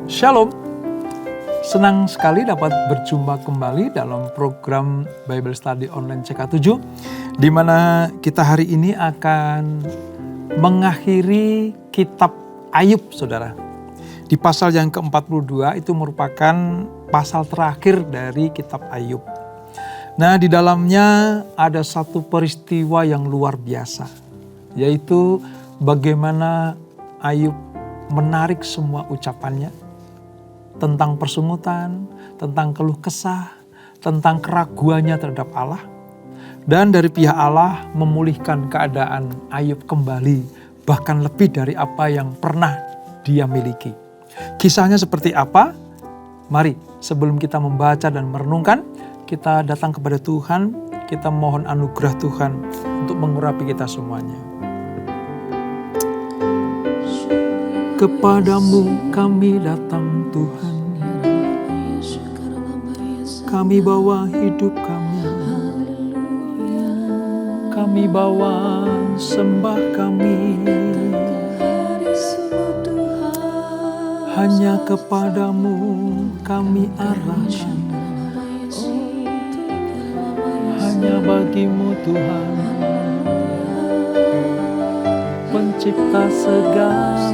Shalom, senang sekali dapat berjumpa kembali dalam program Bible Study Online CK7, di mana kita hari ini akan mengakhiri kitab Ayub, saudara. Di pasal yang ke-42 itu merupakan pasal terakhir dari kitab Ayub. Nah, di dalamnya ada satu peristiwa yang luar biasa, yaitu bagaimana Ayub menarik semua ucapannya tentang persungutan, tentang keluh kesah, tentang keraguannya terhadap Allah. Dan dari pihak Allah memulihkan keadaan Ayub kembali, bahkan lebih dari apa yang pernah dia miliki. Kisahnya seperti apa? Mari sebelum kita membaca dan merenungkan, kita datang kepada Tuhan, kita mohon anugerah Tuhan untuk mengurapi kita semuanya. Kepadamu kami datang Tuhan, kami bawa hidup kami bawa sembah kami, hanya kepadamu kami arahkan, hanya bagimu Tuhan, pencipta segalanya.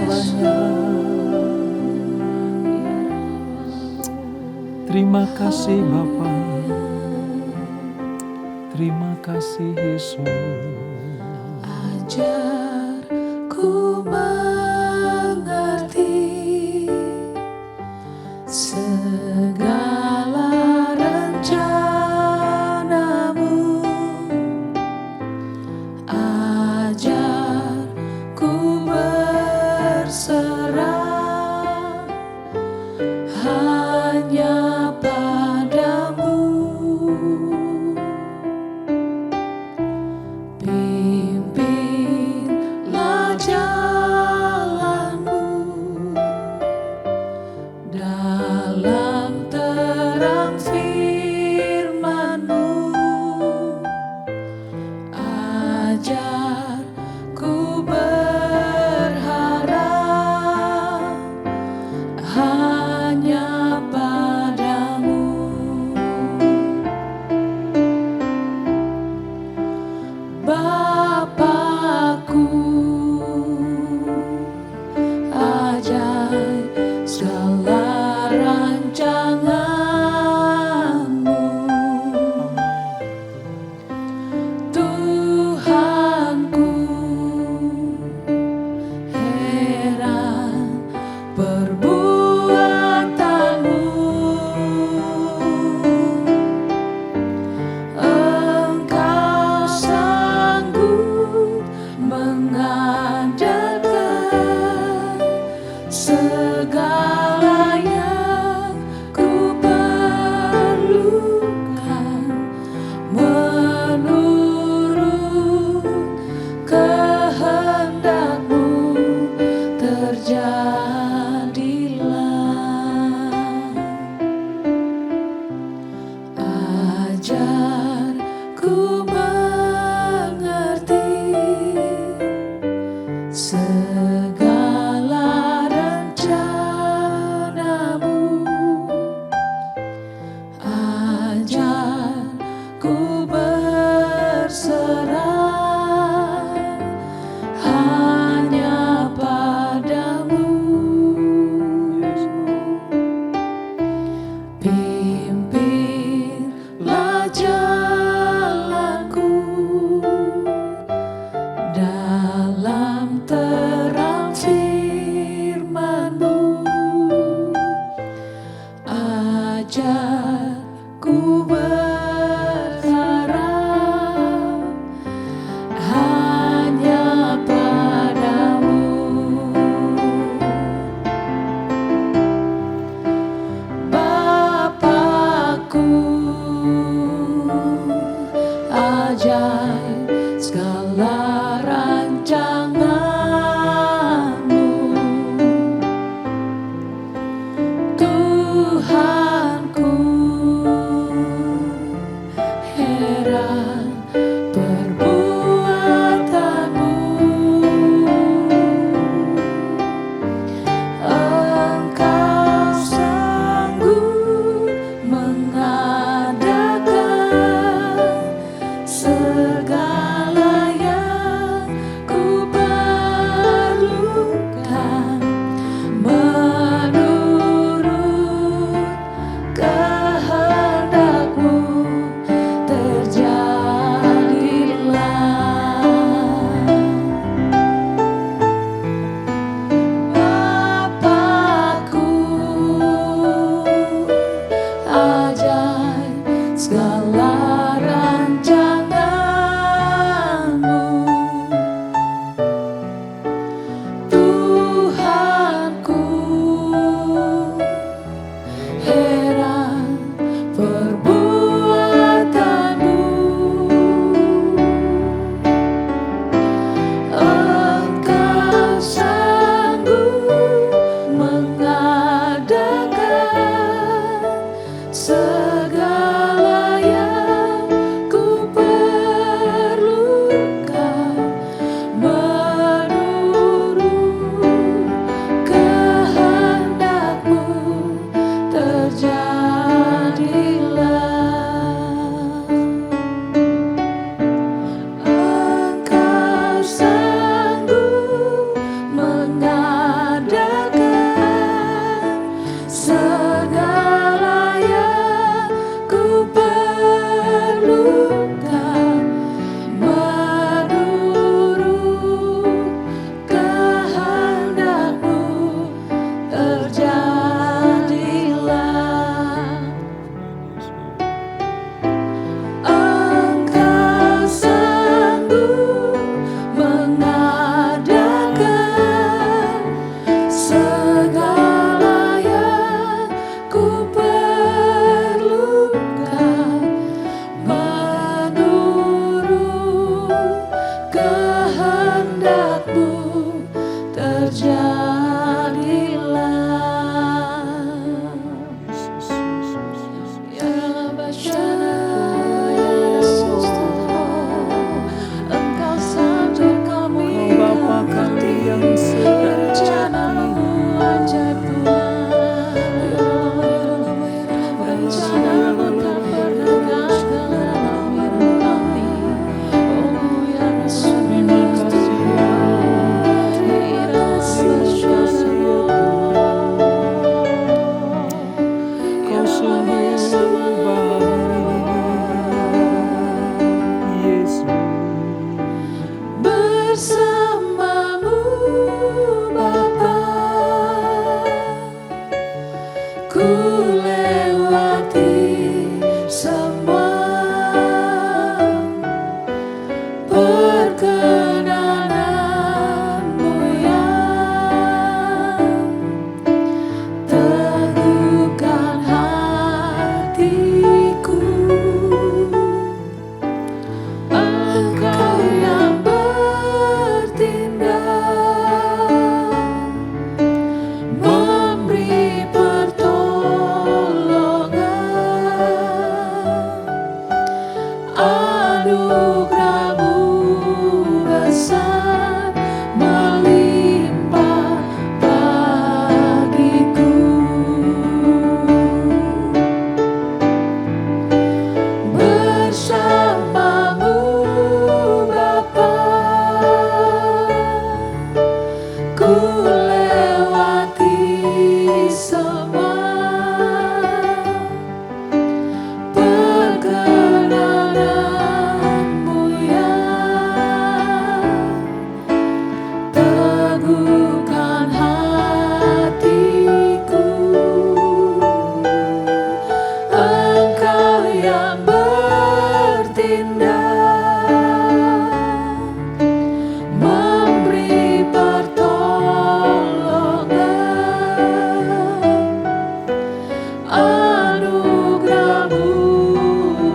Terima kasih Bapa, terima kasih Yesus. Ajar ku mengerti segala rencanamu, ajar ku berserah hanya padamu. Pimpinlah jalanmu dalam terang firman-Mu, ajar ku berharap hanya padamu. Bapakku, ajaib segala rancangan-Mu, Tuhanku, heran perbuatan-Mu. Engkau sanggup mengadakan segala yang ku perlukan, menurut kehendak-Mu terjadilah. Ajar ku mengerti segala rencanamu, ku lewati semua perkenananmu yang teguhkan hatiku. Engkau yang bertindak, memberi pertolongan, anugerah-Mu besar melimpah bagiku. Bersama-Mu Bapa, ku lewati semua perkenananmu yang teguhkan hatiku. Engkau yang bertindak, memberi pertolongan, anugerah-Mu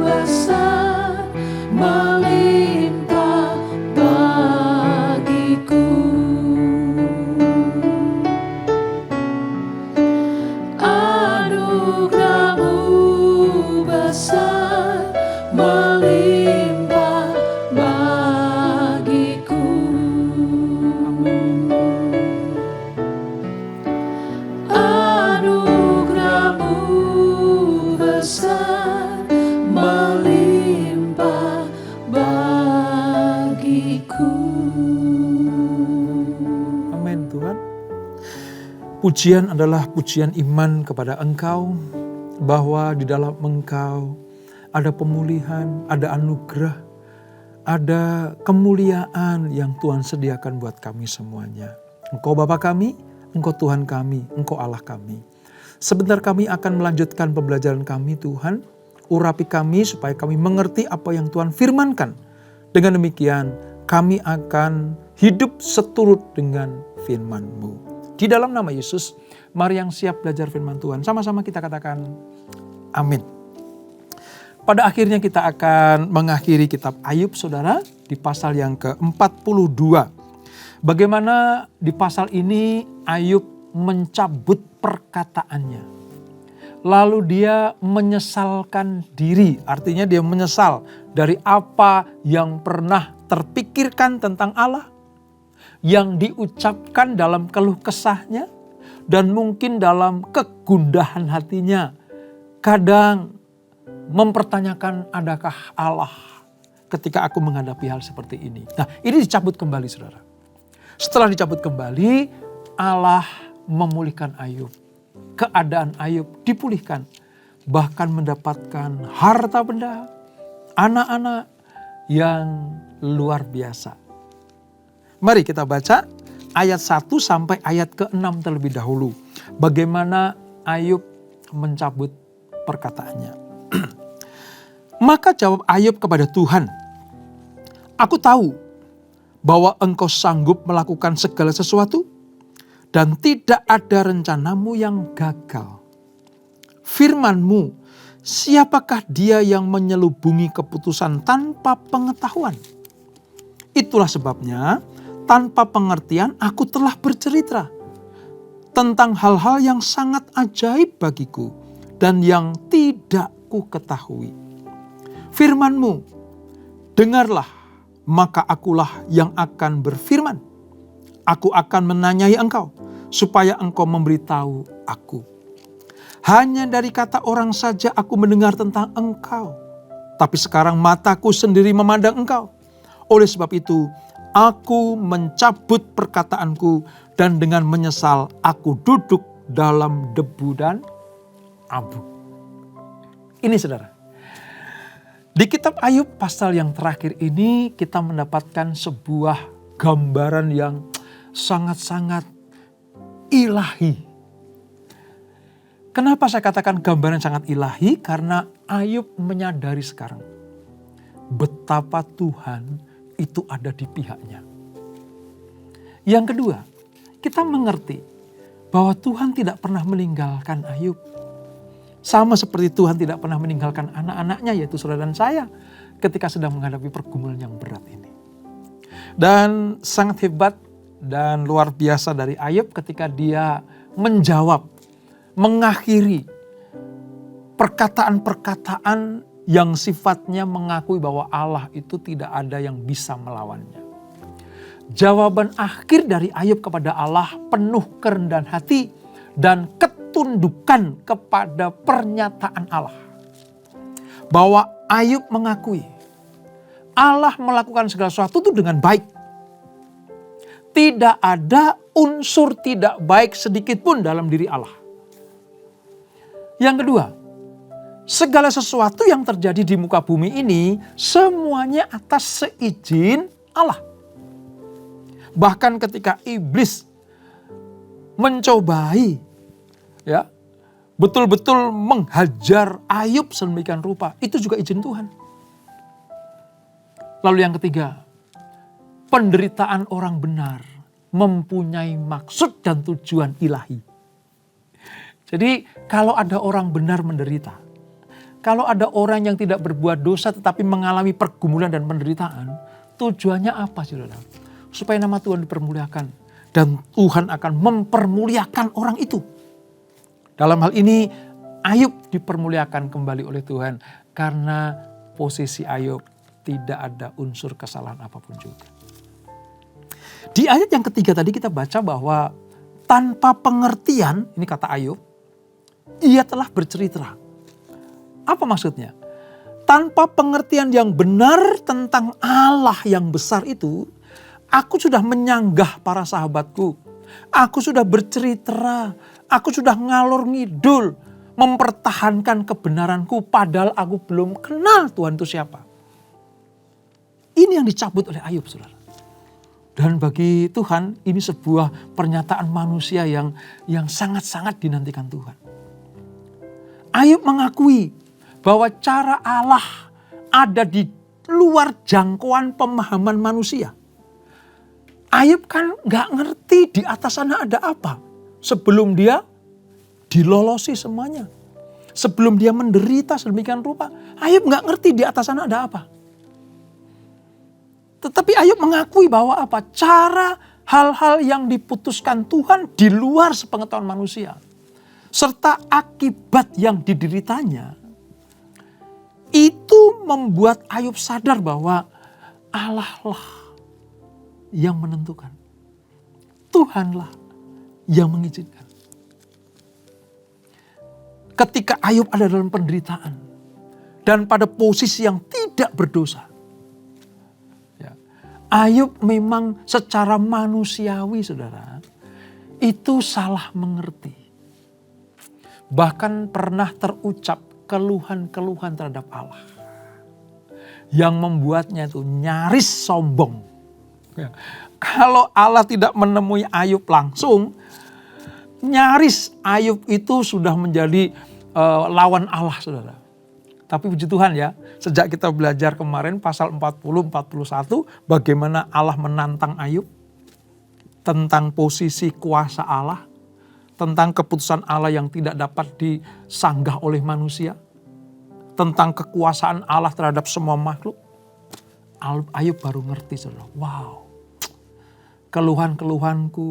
besar melimpah bagiku. Anugerah-Mu besar melimpah bagiku. Anugerah-Mu besar melimpah bagiku. Amin Tuhan. Pujian adalah pujian iman kepada Engkau, bahwa di dalam Engkau ada pemulihan, ada anugerah, ada kemuliaan yang Tuhan sediakan buat kami semuanya. Engkau Bapa kami, Engkau Tuhan kami, Engkau Allah kami. Sebentar kami akan melanjutkan pembelajaran kami Tuhan. Urapi kami supaya kami mengerti apa yang Tuhan firmankan. Dengan demikian kami akan hidup seturut dengan firman-Mu. Di dalam nama Yesus, mari yang siap belajar firman Tuhan. Sama-sama kita katakan amin. Pada akhirnya kita akan mengakhiri kitab Ayub saudara di pasal yang ke-42. Bagaimana di pasal ini Ayub mencabut perkataannya. Lalu dia menyesalkan diri, artinya dia menyesal dari apa yang pernah terpikirkan tentang Allah, yang diucapkan dalam keluh kesahnya, dan mungkin dalam kegundahan hatinya. Kadang mempertanyakan, adakah Allah ketika aku menghadapi hal seperti ini. Nah, ini dicabut kembali saudara. Setelah dicabut kembali, Allah memulihkan Ayub. Keadaan Ayub dipulihkan. Bahkan mendapatkan harta benda, anak-anak yang luar biasa. Mari kita baca ayat 1 sampai ayat ke-6 terlebih dahulu. Bagaimana Ayub mencabut perkataannya. Maka jawab Ayub kepada Tuhan, aku tahu bahwa Engkau sanggup melakukan segala sesuatu dan tidak ada rencanamu yang gagal. Firman-Mu, siapakah dia yang menyelubungi keputusan tanpa pengetahuan? Itulah sebabnya tanpa pengertian aku telah bercerita tentang hal-hal yang sangat ajaib bagiku dan yang tidak ku ketahui. Firman-Mu, dengarlah, maka akulah yang akan berfirman. Aku akan menanyai Engkau, supaya Engkau memberitahu aku. Hanya dari kata orang saja aku mendengar tentang Engkau, tapi sekarang mataku sendiri memandang Engkau. Oleh sebab itu, aku mencabut perkataanku dan dengan menyesal aku duduk dalam debu dan abu. Ini saudara. Di kitab Ayub pasal yang terakhir ini kita mendapatkan sebuah gambaran yang sangat-sangat ilahi. Kenapa saya katakan gambaran sangat ilahi? Karena Ayub menyadari sekarang betapa Tuhan itu ada di pihaknya. Yang kedua, kita mengerti bahwa Tuhan tidak pernah meninggalkan Ayub. Sama seperti Tuhan tidak pernah meninggalkan anak-anaknya, yaitu saudara dan saya, ketika sedang menghadapi pergumulan yang berat ini. Dan sangat hebat dan luar biasa dari Ayub ketika dia menjawab, mengakhiri perkataan-perkataan yang sifatnya mengakui bahwa Allah itu tidak ada yang bisa melawannya. Jawaban akhir dari Ayub kepada Allah penuh kerendahan hati dan ketundukan kepada pernyataan Allah. Bahwa Ayub mengakui Allah melakukan segala sesuatu itu dengan baik. Tidak ada unsur tidak baik sedikit pun dalam diri Allah. Yang kedua, segala sesuatu yang terjadi di muka bumi ini semuanya atas seizin Allah. Bahkan ketika iblis mencobai, ya, betul-betul menghajar Ayub sedemikian rupa, itu juga izin Tuhan. Lalu yang ketiga, penderitaan orang benar mempunyai maksud dan tujuan ilahi. Jadi kalau ada orang benar menderita, kalau ada orang yang tidak berbuat dosa tetapi mengalami pergumulan dan penderitaan, tujuannya apa saudara? Supaya nama Tuhan dipermuliakan dan Tuhan akan mempermuliakan orang itu. Dalam hal ini Ayub dipermuliakan kembali oleh Tuhan karena posisi Ayub tidak ada unsur kesalahan apapun juga. Di ayat yang ketiga tadi kita baca bahwa tanpa pengertian, ini kata Ayub, ia telah bercerita. Apa maksudnya? Tanpa pengertian yang benar tentang Allah yang besar itu, aku sudah menyanggah para sahabatku. Aku sudah bercerita, aku sudah ngalor ngidul, mempertahankan kebenaranku padahal aku belum kenal Tuhan itu siapa. Ini yang dicabut oleh Ayub, saudara. Dan bagi Tuhan ini sebuah pernyataan manusia yang sangat-sangat dinantikan Tuhan. Ayub mengakui bahwa cara Allah ada di luar jangkauan pemahaman manusia. Ayub kan gak ngerti di atas sana ada apa. Sebelum dia dilolosi semuanya. Sebelum dia menderita sedemikian rupa. Ayub gak ngerti di atas sana ada apa. Tetapi Ayub mengakui bahwa apa? Cara hal-hal yang diputuskan Tuhan di luar sepengetahuan manusia. Serta akibat yang dideritanya. Itu membuat Ayub sadar bahwa Allah lah yang menentukan. Tuhanlah yang mengizinkan. Ketika Ayub ada dalam penderitaan. Dan pada posisi yang tidak berdosa. Ayub memang secara manusiawi saudara, itu salah mengerti. Bahkan pernah terucap keluhan-keluhan terhadap Allah. Yang membuatnya itu nyaris sombong. Ya. Kalau Allah tidak menemui Ayub langsung, nyaris Ayub itu sudah menjadi lawan Allah saudara. Tapi puji Tuhan ya, sejak kita belajar kemarin pasal 40-41, bagaimana Allah menantang Ayub. Tentang posisi kuasa Allah. Tentang keputusan Allah yang tidak dapat disanggah oleh manusia. Tentang kekuasaan Allah terhadap semua makhluk. Ayub baru ngerti saudara, wow. Keluhan-keluhanku,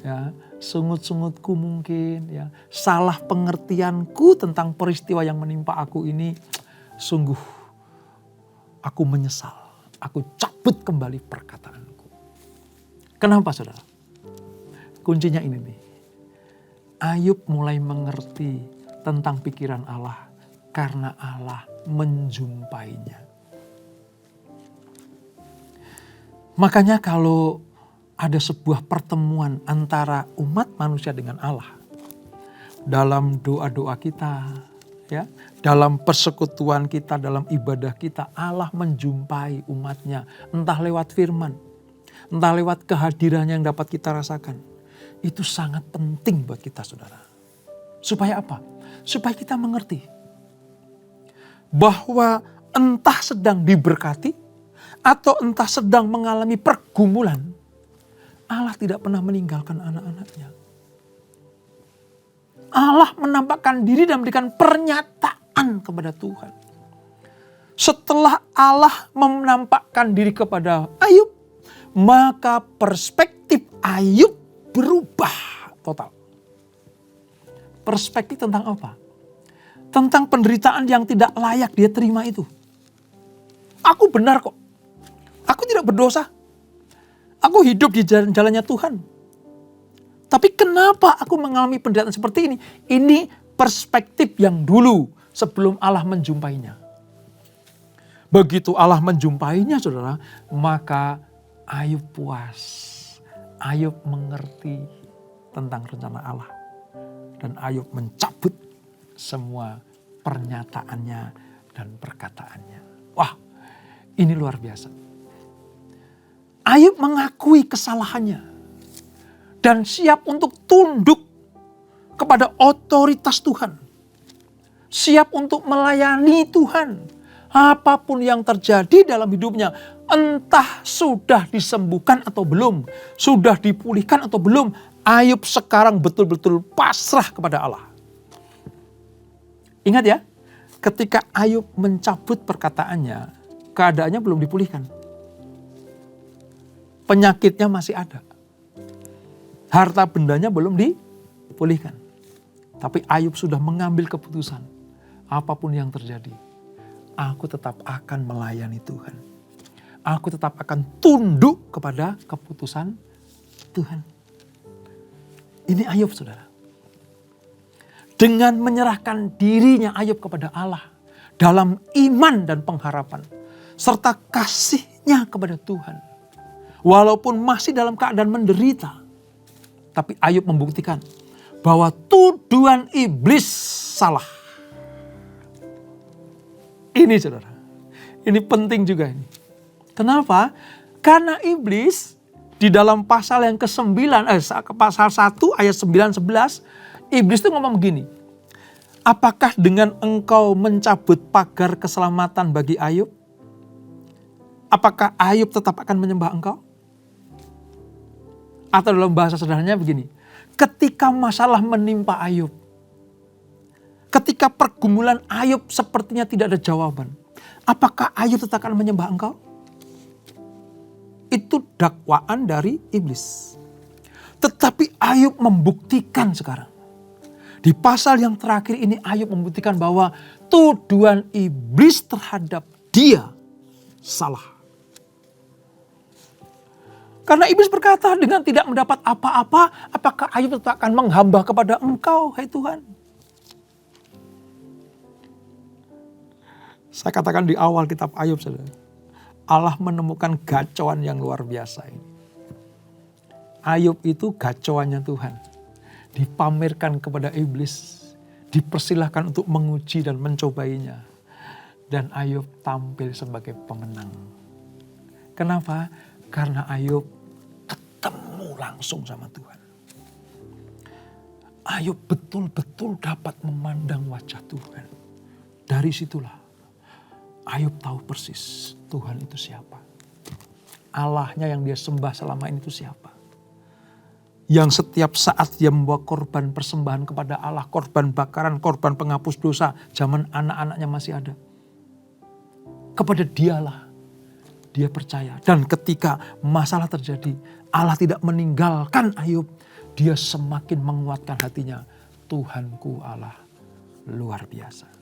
ya, sungut-sungutku mungkin, ya, salah pengertianku tentang peristiwa yang menimpa aku ini, sungguh aku menyesal. Aku cabut kembali perkataanku. Kenapa saudara? Kuncinya ini nih. Ayub mulai mengerti tentang pikiran Allah karena Allah menjumpainya. Makanya kalau ada sebuah pertemuan antara umat manusia dengan Allah. Dalam doa-doa kita, ya, dalam persekutuan kita, dalam ibadah kita, Allah menjumpai umatnya. Entah lewat firman, entah lewat kehadirannya yang dapat kita rasakan. Itu sangat penting buat kita saudara. Supaya apa? supaya kita mengerti bahwa entah sedang diberkati atau entah sedang mengalami pergumulan, Allah tidak pernah meninggalkan anak-anaknya. Allah menampakkan diri dan memberikan pernyataan kepada Tuhan. Setelah Allah menampakkan diri kepada Ayub, maka perspektif Ayub berubah total. Perspektif tentang apa? Tentang penderitaan yang tidak layak dia terima itu. Aku benar kok. Aku tidak berdosa. Aku hidup di jalannya Tuhan. Tapi kenapa aku mengalami penderitaan seperti ini? Ini perspektif yang dulu sebelum Allah menjumpainya. Begitu Allah menjumpainya, saudara, maka Ayub puas. Ayub mengerti tentang rencana Allah. Dan Ayub mencabut semua pernyataannya dan perkataannya. Wah, ini luar biasa. Ayub mengakui kesalahannya dan siap untuk tunduk kepada otoritas Tuhan. Siap untuk melayani Tuhan. Apapun yang terjadi dalam hidupnya, entah sudah disembuhkan atau belum, sudah dipulihkan atau belum, Ayub sekarang betul-betul pasrah kepada Allah. Ingat ya, ketika Ayub mencabut perkataannya, keadaannya belum dipulihkan. Penyakitnya masih ada. Harta bendanya belum dipulihkan. Tapi Ayub sudah mengambil keputusan. Apapun yang terjadi, aku tetap akan melayani Tuhan. Aku tetap akan tunduk kepada keputusan Tuhan. Ini Ayub, saudara. Dengan menyerahkan dirinya Ayub kepada Allah dalam iman dan pengharapan, serta kasihnya kepada Tuhan. Walaupun masih dalam keadaan menderita, tapi Ayub membuktikan bahwa tuduhan iblis salah. Ini saudara, ini penting juga ini. Kenapa? Karena iblis di dalam pasal yang ke-9, pasal 1 ayat 9-11, iblis itu ngomong begini. Apakah dengan engkau mencabut pagar keselamatan bagi Ayub? Apakah Ayub tetap akan menyembah engkau? Atau dalam bahasa sederhananya begini. Ketika masalah menimpa Ayub, ketika pergumulan Ayub sepertinya tidak ada jawaban, apakah Ayub tetap akan menyembah engkau? Itu dakwaan dari iblis. Tetapi Ayub membuktikan sekarang. Di pasal yang terakhir ini Ayub membuktikan bahwa tuduhan iblis terhadap dia salah. Karena iblis berkata, dengan tidak mendapat apa-apa, apakah Ayub tetap akan menghamba kepada engkau, hai Tuhan? Saya katakan di awal kitab Ayub, saudara, Allah menemukan gacauan yang luar biasa ini. Ayub itu gacauannya Tuhan. Dipamerkan kepada iblis, dipersilahkan untuk menguji dan mencobainya. Dan Ayub tampil sebagai pemenang. Kenapa? Karena Ayub ketemu langsung sama Tuhan. Ayub betul-betul dapat memandang wajah Tuhan. Dari situlah Ayub tahu persis Tuhan itu siapa. Allahnya yang dia sembah selama ini itu siapa. Yang setiap saat dia membawa korban persembahan kepada Allah. Korban bakaran, korban penghapus dosa. Zaman anak-anaknya masih ada. Kepada dialah dia percaya. Dan ketika masalah terjadi, Allah tidak meninggalkan Ayub. Dia semakin menguatkan hatinya. Tuhanku Allah luar biasa.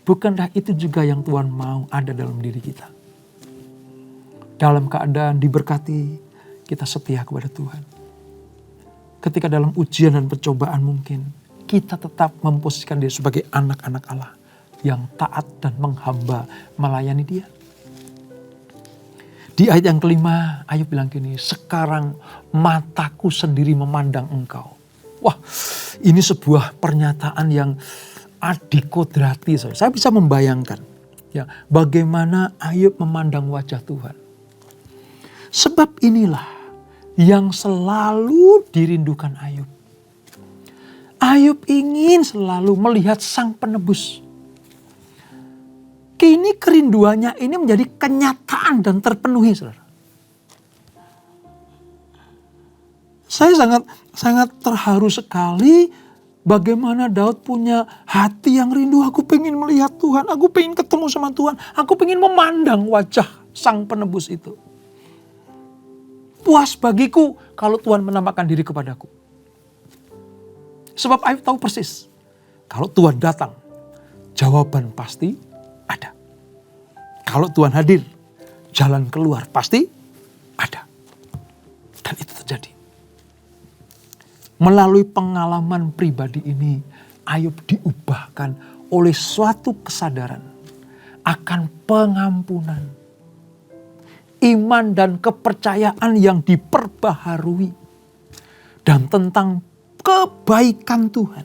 Bukankah itu juga yang Tuhan mau ada dalam diri kita? Dalam keadaan diberkati, kita setia kepada Tuhan. Ketika dalam ujian dan percobaan mungkin, kita tetap memposisikan dia sebagai anak-anak Allah. Yang taat dan menghamba melayani dia. Di ayat yang kelima, Ayub bilang gini, sekarang mataku sendiri memandang engkau. Wah, ini sebuah pernyataan yang adikodrati. Saya bisa membayangkan ya, bagaimana Ayub memandang wajah Tuhan. Sebab inilah yang selalu dirindukan Ayub. Ayub ingin selalu melihat sang penebus. Kini kerinduannya ini menjadi kenyataan dan terpenuhi, saudara. Saya sangat terharu sekali bagaimana Daud punya hati yang rindu. Aku pengen melihat Tuhan, aku pengen ketemu sama Tuhan, aku pengen memandang wajah sang penebus itu. Puas bagiku kalau Tuhan menampakkan diri kepadaku. Sebab Ayub tahu persis, kalau Tuhan datang, jawaban pasti ada. Kalau Tuhan hadir, jalan keluar pasti ada. Dan itu terjadi. Melalui pengalaman pribadi ini, Ayub diubahkan oleh suatu kesadaran akan pengampunan. Iman dan kepercayaan yang diperbaharui. Dan tentang kebaikan Tuhan.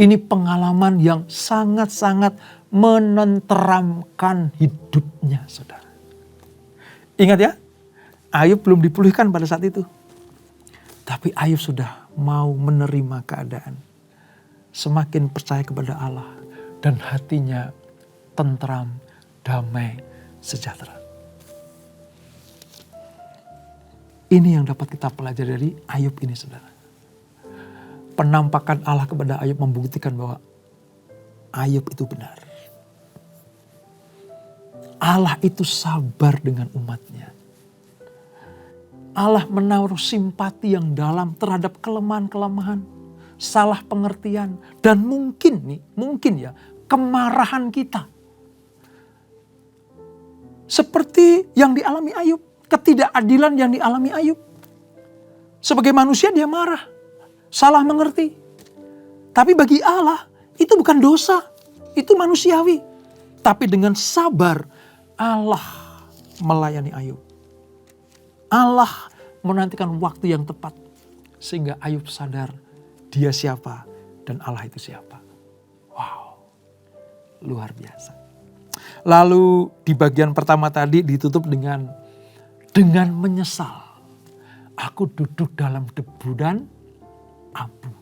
Ini pengalaman yang sangat-sangat menenteramkan hidupnya, saudara. Ingat ya, Ayub belum dipulihkan pada saat itu. Tapi Ayub sudah mau menerima keadaan. Semakin percaya kepada Allah. Dan hatinya tentram, damai, sejahtera. Ini yang dapat kita pelajari dari Ayub ini, saudara. Penampakan Allah kepada Ayub membuktikan bahwa Ayub itu benar. Allah itu sabar dengan umatnya. Allah menaruh simpati yang dalam terhadap kelemahan-kelemahan, salah pengertian, dan mungkin ya, kemarahan kita. Seperti yang dialami Ayub, ketidakadilan yang dialami Ayub. Sebagai manusia dia marah, salah mengerti. Tapi bagi Allah itu bukan dosa, itu manusiawi. Tapi dengan sabar Allah melayani Ayub. Allah menantikan waktu yang tepat sehingga Ayub sadar dia siapa dan Allah itu siapa. Wow, luar biasa. Lalu di bagian pertama tadi ditutup dengan menyesal. Aku duduk dalam debu dan abu.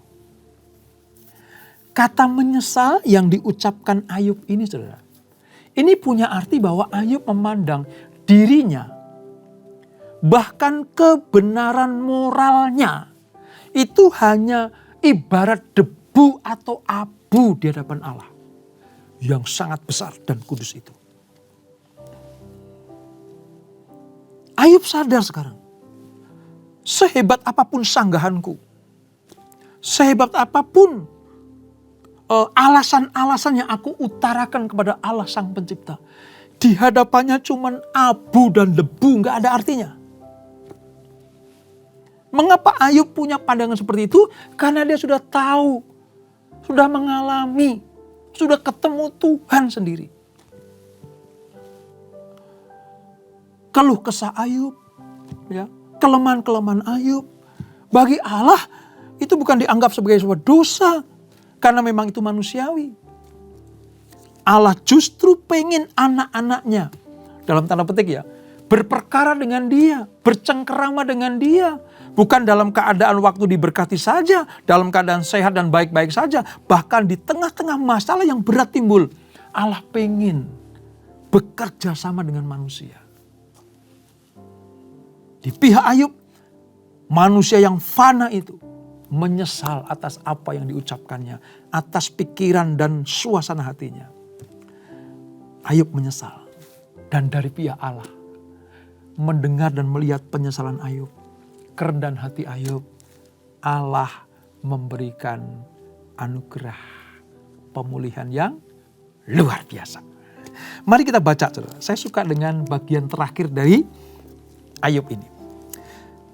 Kata menyesal yang diucapkan Ayub ini, saudara, ini punya arti bahwa Ayub memandang dirinya, bahkan kebenaran moralnya itu hanya ibarat debu atau abu di hadapan Allah yang sangat besar dan kudus itu. Ayub sadar sekarang, sehebat apapun sanggahanku, sehebat apapun alasan-alasan yang aku utarakan kepada Allah Sang Pencipta, di hadapannya cuman abu dan debu, gak ada artinya. Mengapa Ayub punya pandangan seperti itu? Karena dia sudah tahu, sudah mengalami, sudah ketemu Tuhan sendiri. Keluh kesah Ayub, ya, kelemahan-kelemahan Ayub, bagi Allah itu bukan dianggap sebagai sebuah dosa, karena memang itu manusiawi. Allah justru pengen anak-anaknya, dalam tanda petik ya, berperkara dengan dia, bercengkerama dengan dia. Bukan dalam keadaan waktu diberkati saja, dalam keadaan sehat dan baik-baik saja. Bahkan di tengah-tengah masalah yang berat timbul, Allah pengen bekerja sama dengan manusia. Di pihak Ayub, manusia yang fana itu menyesal atas apa yang diucapkannya, atas pikiran dan suasana hatinya. Ayub menyesal. Dan dari pihak Allah, mendengar dan melihat penyesalan Ayub, kerendahan hati Ayub, Allah memberikan anugerah pemulihan yang luar biasa. Mari kita baca, saudara. Saya suka dengan bagian terakhir dari Ayub ini.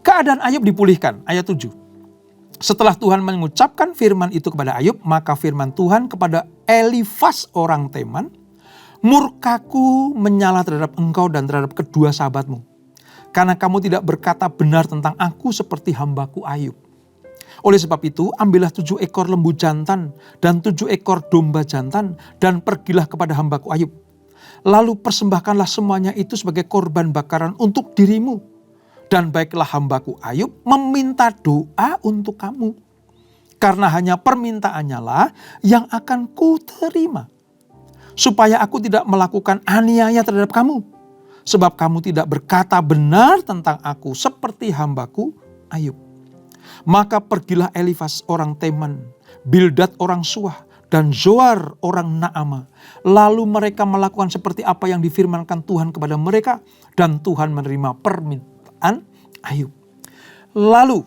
Keadaan Ayub dipulihkan, ayat 7. Setelah Tuhan mengucapkan firman itu kepada Ayub, maka firman Tuhan kepada Elifas orang Teman, murkaku menyala terhadap engkau dan terhadap kedua sahabatmu. Karena kamu tidak berkata benar tentang aku seperti hambaku Ayub. Oleh sebab itu, ambillah 7 ekor lembu jantan dan 7 ekor domba jantan dan pergilah kepada hambaku Ayub. Lalu persembahkanlah semuanya itu sebagai korban bakaran untuk dirimu. Dan baiklah hambaku Ayub meminta doa untuk kamu. karena hanya permintaannya lah yang akan kuterima. Supaya aku tidak melakukan aniaya terhadap kamu. Sebab kamu tidak berkata benar tentang aku seperti hambaku Ayub. Maka pergilah Elifas orang Teman, Bildad orang Suah, dan Zoar orang Naama. Lalu mereka melakukan seperti apa yang difirmankan Tuhan kepada mereka. Dan Tuhan menerima permintaan Ayub. Lalu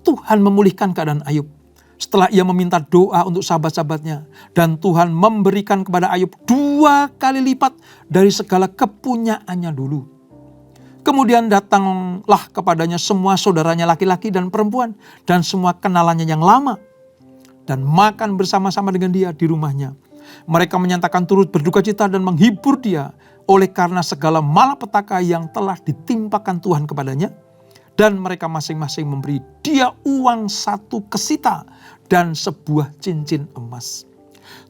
Tuhan memulihkan keadaan Ayub. Setelah ia meminta doa untuk sahabat-sahabatnya. Dan Tuhan memberikan kepada Ayub 2 kali lipat dari segala kepunyaannya dulu. Kemudian datanglah kepadanya semua saudaranya laki-laki dan perempuan. Dan semua kenalannya yang lama. Dan makan bersama-sama dengan dia di rumahnya. Mereka menyatakan turut berduka cita dan menghibur dia. Oleh karena segala malapetaka yang telah ditimpakan Tuhan kepadanya. Dan mereka masing-masing memberi dia uang 1 kesita dan sebuah cincin emas.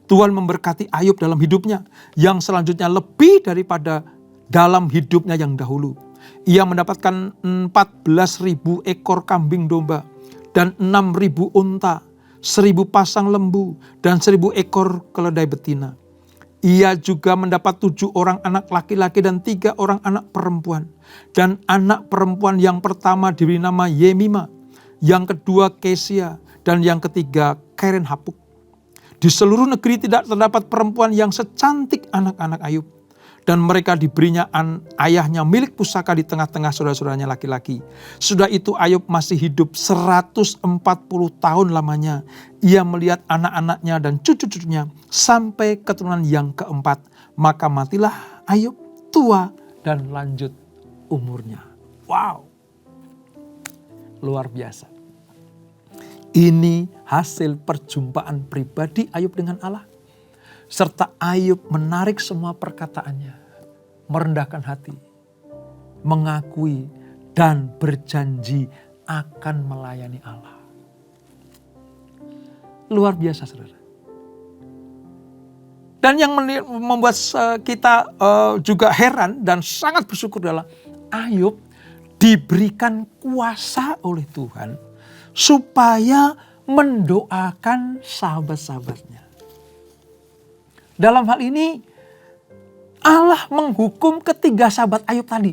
Tuhan memberkati Ayub dalam hidupnya yang selanjutnya lebih daripada dalam hidupnya yang dahulu. Ia mendapatkan 14.000 ekor kambing domba dan 6.000 unta, 1.000 pasang lembu dan 1.000 ekor keledai betina. Ia juga mendapat 7 orang anak laki-laki dan 3 orang anak perempuan. Dan anak perempuan yang pertama diberi nama Yemima, yang kedua Kesia, dan yang ketiga Keren Hapuk. Di seluruh negeri tidak terdapat perempuan yang secantik anak-anak Ayub. Dan mereka diberinya ayahnya milik pusaka di tengah-tengah saudara-saudaranya laki-laki. Sudah itu Ayub masih hidup 140 tahun lamanya. Ia melihat anak-anaknya dan cucu-cucunya sampai keturunan yang keempat. Maka matilah Ayub tua dan lanjut umurnya. Wow, luar biasa. Ini hasil perjumpaan pribadi Ayub dengan Allah. Serta Ayub menarik semua perkataannya, merendahkan hati, mengakui dan berjanji akan melayani Allah. Luar biasa, saudara. Dan yang membuat kita juga heran dan sangat bersyukur adalah Ayub diberikan kuasa oleh Tuhan supaya mendoakan sahabat-sahabatnya. Dalam hal ini Allah menghukum ketiga sahabat Ayub tadi.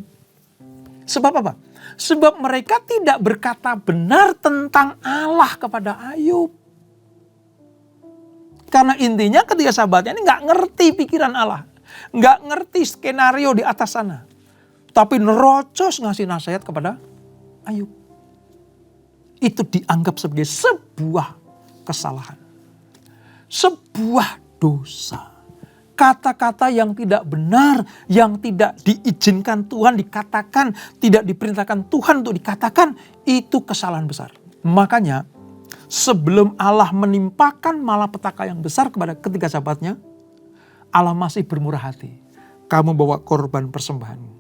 Sebab apa? Sebab mereka tidak berkata benar tentang Allah kepada Ayub. Karena intinya ketiga sahabatnya ini gak ngerti pikiran Allah. Gak ngerti skenario di atas sana. Tapi nerocos ngasih nasihat kepada Ayub. Itu dianggap sebagai sebuah kesalahan. Sebuah dosa. Kata-kata yang tidak benar, yang tidak diizinkan Tuhan dikatakan, tidak diperintahkan Tuhan untuk dikatakan, itu kesalahan besar. Makanya sebelum Allah menimpakan malapetaka yang besar kepada ketiga sahabatnya, Allah masih bermurah hati. Kamu bawa korban persembahanmu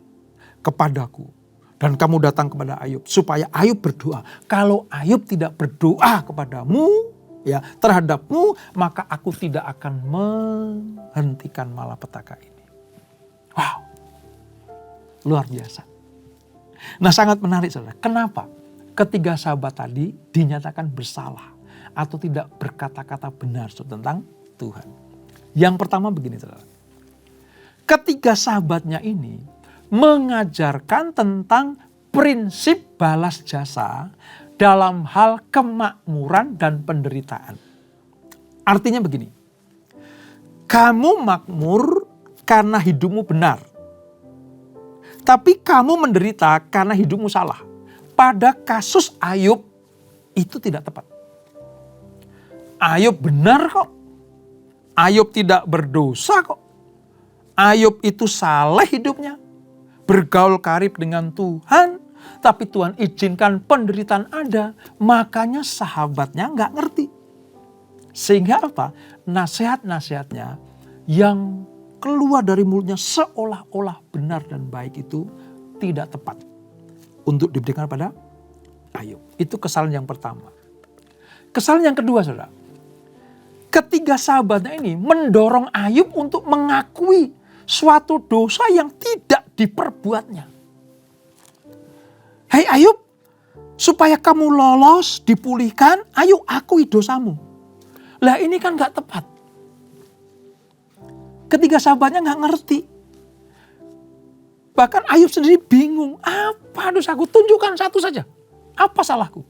kepadaku dan kamu datang kepada Ayub supaya Ayub berdoa. Kalau Ayub tidak berdoa kepadamu, ya terhadapmu, maka aku tidak akan menghentikan malapetaka ini. Wow, luar biasa. Nah, sangat menarik, saudara. Kenapa ketiga sahabat tadi dinyatakan bersalah atau tidak berkata-kata benar tentang Tuhan? Yang pertama begini, saudara. Ketiga sahabatnya ini mengajarkan tentang prinsip balas jasa dalam hal kemakmuran dan penderitaan. Artinya begini, kamu makmur karena hidupmu benar. Tapi kamu menderita karena hidupmu salah. Pada kasus Ayub itu tidak tepat. Ayub benar kok. Ayub tidak berdosa kok. Ayub itu saleh hidupnya. Bergaul karib dengan Tuhan. Tapi Tuhan izinkan penderitaan ada. Makanya sahabatnya gak ngerti. Sehingga apa? Nasihat-nasihatnya yang keluar dari mulutnya seolah-olah benar dan baik itu tidak tepat. Untuk diberikan pada Ayub. Itu kesalahan yang pertama. Kesalahan yang kedua, saudara. Ketiga sahabatnya ini mendorong Ayub untuk mengakui suatu dosa yang tidak diperbuatnya. Hai Ayub, supaya kamu lolos, dipulihkan, ayo akui dosamu. Lah ini kan gak tepat. Ketiga sahabatnya gak ngerti. Bahkan Ayub sendiri bingung, apa dosaku? Tunjukkan satu saja. Apa salahku?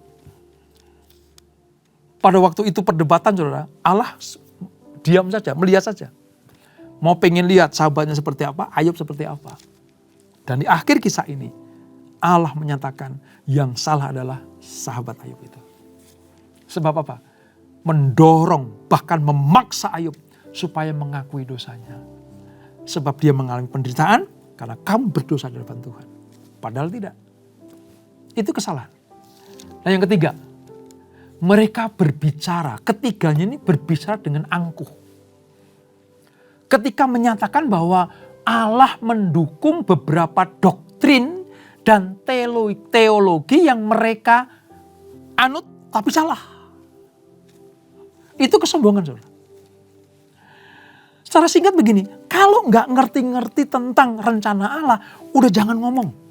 Pada waktu itu perdebatan, saudara, Allah diam saja, melihat saja. Mau pengen lihat sahabatnya seperti apa, Ayub seperti apa. Dan di akhir kisah ini, Allah menyatakan yang salah adalah sahabat Ayub itu. Sebab apa? Mendorong, bahkan memaksa Ayub supaya mengakui dosanya. Sebab dia mengalami penderitaan karena kamu berdosa di depan Tuhan. Padahal tidak. Itu kesalahan. Nah yang ketiga, mereka berbicara, ketiganya ini berbicara dengan angkuh. Ketika menyatakan bahwa Allah mendukung beberapa doktrin dan teologi yang mereka anut tapi salah. Itu kesombongan, saudara. Secara singkat begini, kalau nggak ngerti-ngerti tentang rencana Allah, udah jangan ngomong.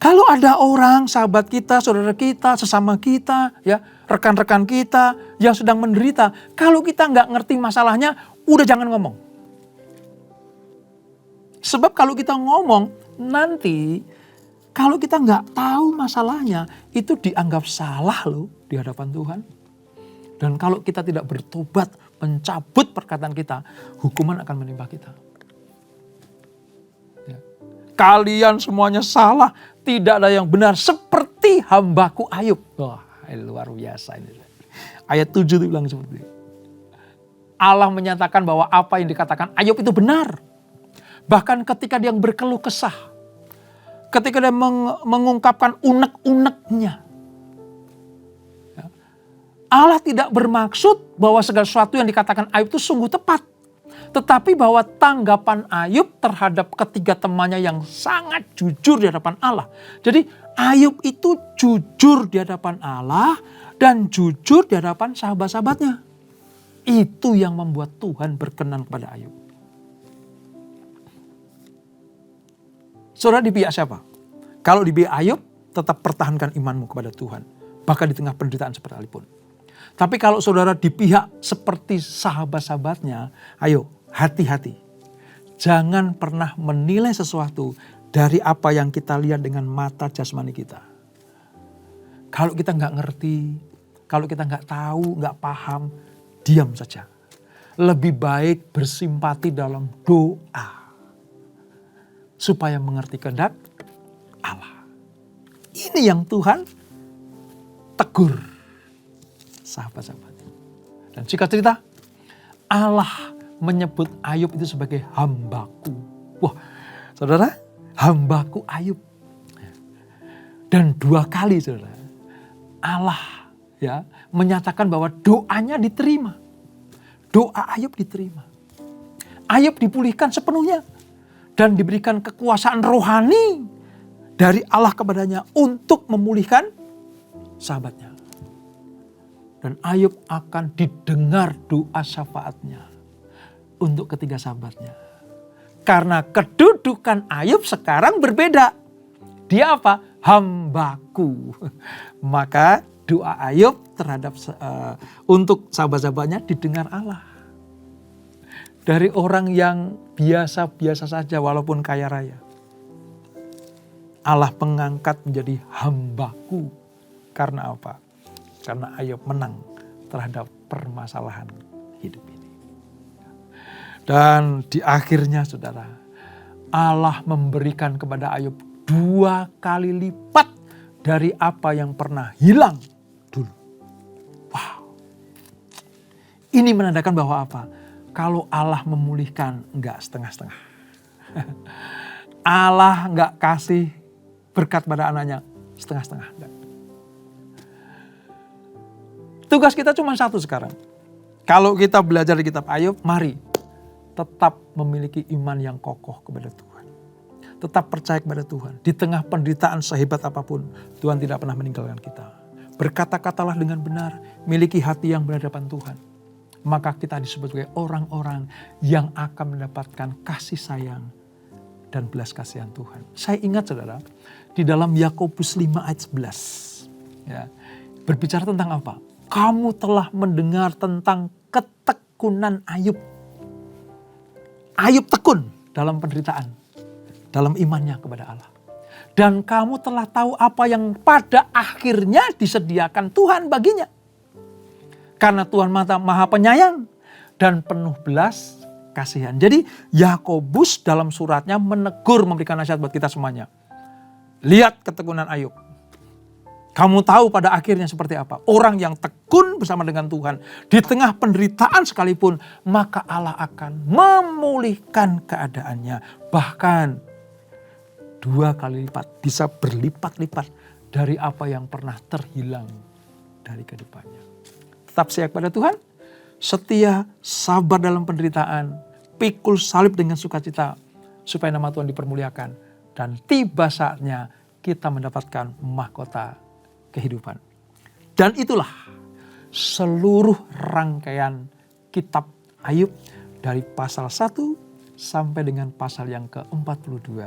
Kalau ada orang, sahabat kita, saudara kita, sesama kita, ya, rekan-rekan kita yang sedang menderita, kalau kita nggak ngerti masalahnya, udah jangan ngomong. Sebab kalau kita ngomong, nanti kalau kita nggak tahu masalahnya, itu dianggap salah loh di hadapan Tuhan. Dan kalau kita tidak bertobat, mencabut perkataan kita, hukuman akan menimpa kita. Ya. Kalian semuanya salah, tidak ada yang benar seperti hambaku Ayub. Wah, luar biasa ini. Ayat 7 itu bilang seperti itu. Allah menyatakan bahwa apa yang dikatakan Ayub itu benar. Bahkan ketika dia berkeluh kesah, ketika dia mengungkapkan unek-uneknya, Allah tidak bermaksud bahwa segala sesuatu yang dikatakan Ayub itu sungguh tepat. Tetapi bahwa tanggapan Ayub terhadap ketiga temannya yang sangat jujur di hadapan Allah. Jadi Ayub itu jujur di hadapan Allah dan jujur di hadapan sahabat-sahabatnya. Itu yang membuat Tuhan berkenan kepada Ayub. Saudara di pihak siapa? Kalau di pihak Ayub, tetap pertahankan imanmu kepada Tuhan. Bahkan di tengah penderitaan sekalipun. Tapi kalau saudara di pihak seperti sahabat-sahabatnya, ayo hati-hati. Jangan pernah menilai sesuatu dari apa yang kita lihat dengan mata jasmani kita. Kalau kita nggak ngerti, kalau kita nggak tahu, nggak paham, diam saja. Lebih baik bersimpati dalam doa. Supaya mengerti kehendak Allah. Ini yang Tuhan tegur sahabat-sahabat. Dan singkat cerita, Allah menyebut Ayub itu sebagai hambaku. Wah, saudara, hambaku Ayub. Dan 2 kali, saudara, Allah ya menyatakan bahwa doanya diterima. Doa Ayub diterima. Ayub dipulihkan sepenuhnya dan diberikan kekuasaan rohani dari Allah kepadanya untuk memulihkan sahabatnya. Dan Ayub akan didengar doa syafaatnya untuk ketiga sahabatnya. Karena kedudukan Ayub sekarang berbeda. Dia apa? Hambaku. Maka doa Ayub terhadap untuk sahabat-sahabatnya didengar Allah. Dari orang yang biasa-biasa saja walaupun kaya raya. Allah mengangkat menjadi hambaku. Karena apa? Karena Ayub menang terhadap permasalahan hidup ini. Dan di akhirnya saudara, Allah memberikan kepada Ayub 2 kali lipat dari apa yang pernah hilang dulu. Wow. Ini menandakan bahwa apa? Kalau Allah memulihkan enggak setengah-setengah. Allah enggak kasih berkat pada anaknya setengah-setengah. Enggak. Tugas kita cuma satu sekarang. Kalau kita belajar di kitab Ayub, mari tetap memiliki iman yang kokoh kepada Tuhan. Tetap percaya kepada Tuhan. Di tengah penderitaan sehebat apapun, Tuhan tidak pernah meninggalkan kita. Berkata-katalah dengan benar, miliki hati yang berhadapan Tuhan. Maka kita disebut sebagai orang-orang yang akan mendapatkan kasih sayang dan belas kasihan Tuhan. Saya ingat saudara, di dalam Yakobus 5 ayat 11. Ya, berbicara tentang apa? Kamu telah mendengar tentang ketekunan Ayub. Ayub tekun dalam penderitaan, dalam imannya kepada Allah. Dan kamu telah tahu apa yang pada akhirnya disediakan Tuhan baginya. Karena Tuhan Maha Penyayang dan penuh belas kasihan. Jadi Yakobus dalam suratnya menegur, memberikan nasihat buat kita semuanya. Lihat ketekunan Ayub. Kamu tahu pada akhirnya seperti apa. Orang yang tekun bersama dengan Tuhan di tengah penderitaan sekalipun, maka Allah akan memulihkan keadaannya. Bahkan 2 kali lipat, bisa berlipat-lipat dari apa yang pernah terhilang dari kehidupannya. Tetap setia kepada Tuhan, setia, sabar dalam penderitaan, pikul salib dengan sukacita, supaya nama Tuhan dipermuliakan. Dan tiba saatnya kita mendapatkan mahkota kehidupan. Dan itulah seluruh rangkaian kitab Ayub dari pasal 1 sampai dengan pasal yang ke-42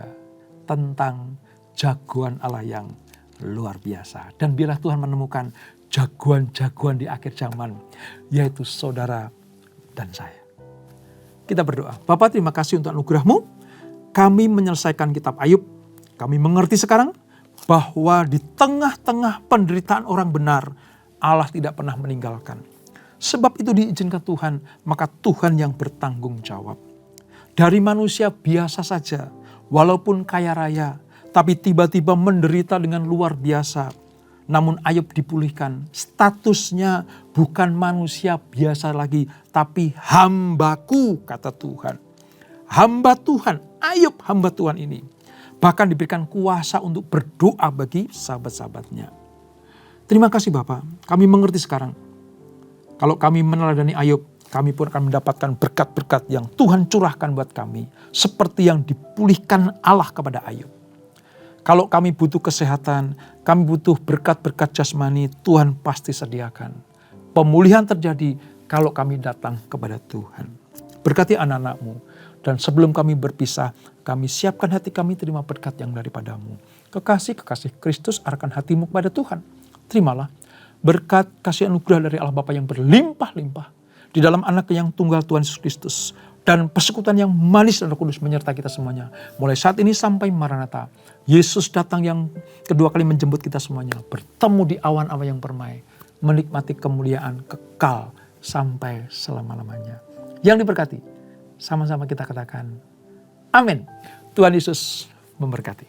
tentang jagoan Allah yang luar biasa. Dan biarlah Tuhan menemukan jagoan-jagoan di akhir zaman, yaitu saudara dan saya. Kita berdoa. Bapa, terima kasih untuk anugerah-Mu. Kami menyelesaikan kitab Ayub. Kami mengerti sekarang bahwa di tengah-tengah penderitaan orang benar, Allah tidak pernah meninggalkan. Sebab itu diizinkan Tuhan, maka Tuhan yang bertanggung jawab. Dari manusia biasa saja, walaupun kaya raya, tapi tiba-tiba menderita dengan luar biasa. Namun Ayub dipulihkan, statusnya bukan manusia biasa lagi, tapi hambaku, kata Tuhan. Hamba Tuhan, Ayub hamba Tuhan ini. Bahkan diberikan kuasa untuk berdoa bagi sahabat-sahabatnya. Terima kasih Bapak, kami mengerti sekarang. Kalau kami meneladani Ayub, kami pun akan mendapatkan berkat-berkat yang Tuhan curahkan buat kami. Seperti yang dipulihkan Allah kepada Ayub. Kalau kami butuh kesehatan, kami butuh berkat-berkat jasmani, Tuhan pasti sediakan. Pemulihan terjadi kalau kami datang kepada Tuhan. Berkati anak-anak-Mu. Dan sebelum kami berpisah, kami siapkan hati kami terima berkat yang daripadamu. Kekasih-kekasih Kristus arahkan hatimu kepada Tuhan. Terimalah berkat kasih anugerah dari Allah Bapa yang berlimpah-limpah di dalam anak yang tunggal Tuhan Yesus Kristus. Dan persekutuan yang manis dan Roh Kudus menyertai kita semuanya. Mulai saat ini sampai Maranatha. Yesus datang yang kedua kali menjemput kita semuanya. Bertemu di awan-awan yang permai. Menikmati kemuliaan kekal sampai selama-lamanya. Yang diberkati. Sama-sama kita katakan, amin. Tuhan Yesus memberkati.